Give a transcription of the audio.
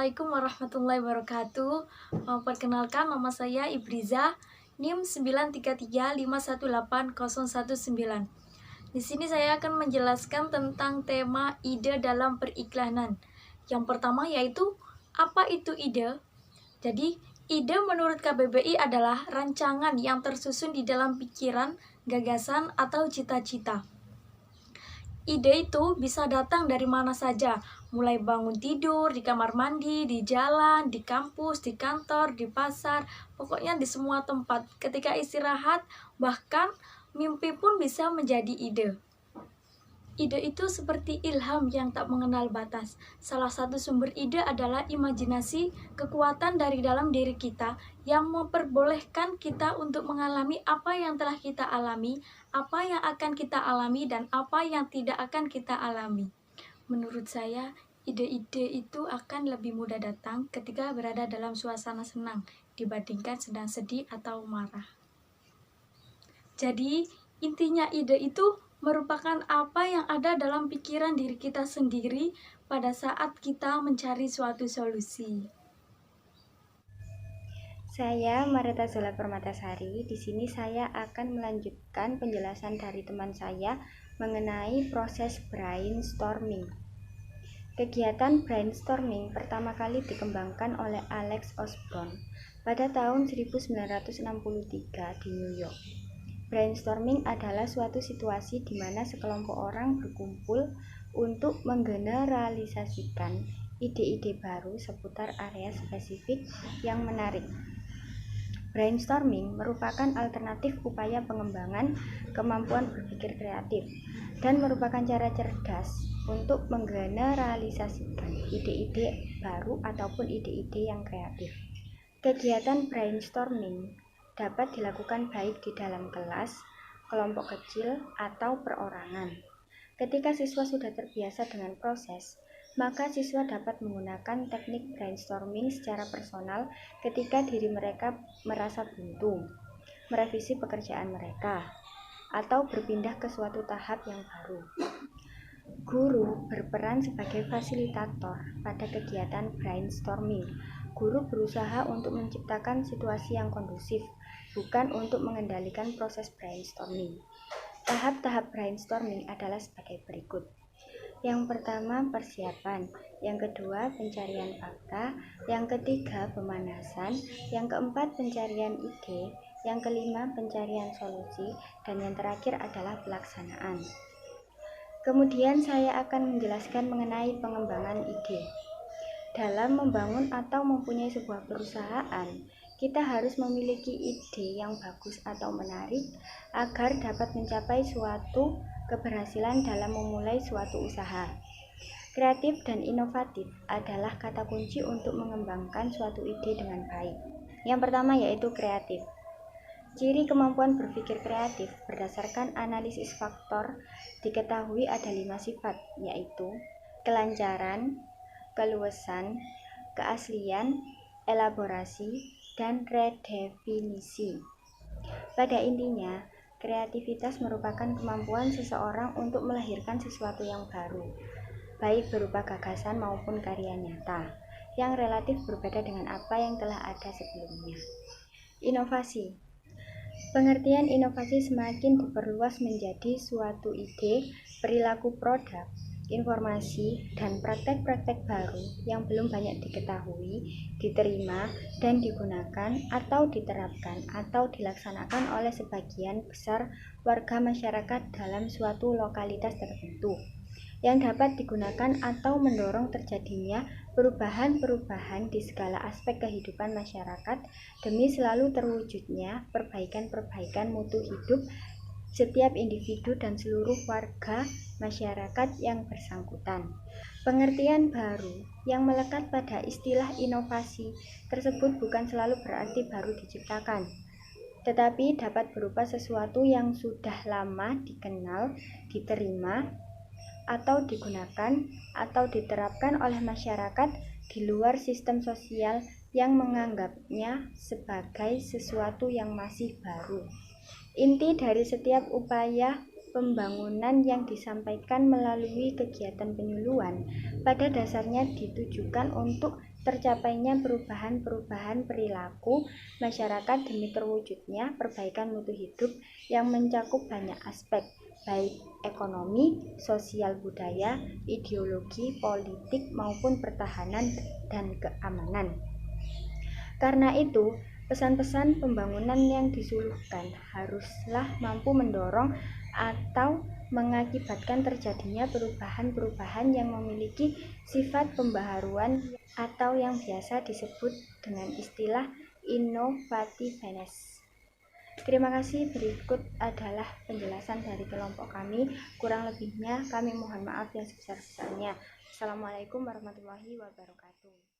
Assalamualaikum warahmatullahi wabarakatuh. Perkenalkan, nama saya Ibriza, NIM 933518019. Di sini saya akan menjelaskan tentang tema ide dalam periklanan. Yang pertama yaitu, apa itu ide? Jadi, ide menurut KBBI adalah rancangan yang tersusun di dalam pikiran, gagasan, atau cita-cita. Ide itu bisa datang dari mana saja, mulai bangun tidur, di kamar mandi, di jalan, di kampus, di kantor, di pasar, pokoknya di semua tempat. Ketika istirahat, bahkan mimpi pun bisa menjadi ide. Ide itu seperti ilham yang tak mengenal batas. Salah satu sumber ide adalah imajinasi, kekuatan dari dalam diri kita yang memperbolehkan kita untuk mengalami apa yang telah kita alami, apa yang akan kita alami, dan apa yang tidak akan kita alami. Menurut saya, ide-ide itu akan lebih mudah datang ketika berada dalam suasana senang dibandingkan sedang sedih atau marah. Jadi, intinya ide itu merupakan apa yang ada dalam pikiran diri kita sendiri pada saat kita mencari suatu solusi. Saya Marita Zola Permatasari. Di sini saya akan melanjutkan penjelasan dari teman saya mengenai proses brainstorming. Kegiatan brainstorming pertama kali dikembangkan oleh Alex Osborne pada tahun 1963 di New York. Brainstorming adalah suatu situasi di mana sekelompok orang berkumpul untuk menggeneralisasikan ide-ide baru seputar area spesifik yang menarik. Brainstorming merupakan alternatif upaya pengembangan kemampuan berpikir kreatif dan merupakan cara cerdas untuk menggeneralisasikan ide-ide baru ataupun ide-ide yang kreatif. Kegiatan brainstorming dapat dilakukan baik di dalam kelas, kelompok kecil, atau perorangan. Ketika siswa sudah terbiasa dengan proses, maka siswa dapat menggunakan teknik brainstorming secara personal ketika diri mereka merasa buntu, merevisi pekerjaan mereka, atau berpindah ke suatu tahap yang baru. Guru berperan sebagai fasilitator pada kegiatan brainstorming. Guru berusaha untuk menciptakan situasi yang kondusif, bukan untuk mengendalikan proses brainstorming. Tahap-tahap brainstorming adalah sebagai berikut. Yang pertama, persiapan. Yang kedua, pencarian fakta. Yang ketiga, pemanasan. Yang keempat, pencarian ide. Yang kelima, pencarian solusi. Dan yang terakhir adalah pelaksanaan. Kemudian saya akan menjelaskan mengenai pengembangan ide. Dalam membangun atau mempunyai sebuah perusahaan, kita harus memiliki ide yang bagus atau menarik agar dapat mencapai suatu keberhasilan dalam memulai suatu usaha. Kreatif dan inovatif adalah kata kunci untuk mengembangkan suatu ide dengan baik. Yang pertama yaitu kreatif. Ciri kemampuan berpikir kreatif berdasarkan analisis faktor diketahui ada 5 sifat, yaitu kelancaran, keluasan, keaslian, elaborasi, dan redefinisi. Pada intinya, kreativitas merupakan kemampuan seseorang untuk melahirkan sesuatu yang baru, baik berupa gagasan maupun karya nyata, yang relatif berbeda dengan apa yang telah ada sebelumnya. Inovasi. Pengertian inovasi semakin diperluas menjadi suatu ide, perilaku produk, informasi, dan praktek-praktek baru yang belum banyak diketahui, diterima, dan digunakan atau diterapkan atau dilaksanakan oleh sebagian besar warga masyarakat dalam suatu lokalitas tertentu, yang dapat digunakan atau mendorong terjadinya perubahan-perubahan di segala aspek kehidupan masyarakat demi selalu terwujudnya perbaikan-perbaikan mutu hidup setiap individu dan seluruh warga masyarakat yang bersangkutan. Pengertian baru yang melekat pada istilah inovasi tersebut bukan selalu berarti baru diciptakan, tetapi dapat berupa sesuatu yang sudah lama dikenal, diterima, atau digunakan atau diterapkan oleh masyarakat di luar sistem sosial yang menganggapnya sebagai sesuatu yang masih baru. Inti dari setiap upaya pembangunan yang disampaikan melalui kegiatan penyuluhan pada dasarnya ditujukan untuk tercapainya perubahan-perubahan perilaku masyarakat demi terwujudnya perbaikan mutu hidup yang mencakup banyak aspek, baik ekonomi, sosial budaya, ideologi, politik, maupun pertahanan dan keamanan. Karena itu, pesan-pesan pembangunan yang disuluhkan haruslah mampu mendorong atau mengakibatkan terjadinya perubahan-perubahan yang memiliki sifat pembaharuan atau yang biasa disebut dengan istilah innovativeness. Terima kasih, berikut adalah penjelasan dari kelompok kami. Kurang lebihnya kami mohon maaf yang sebesar-besarnya. Assalamualaikum warahmatullahi wabarakatuh.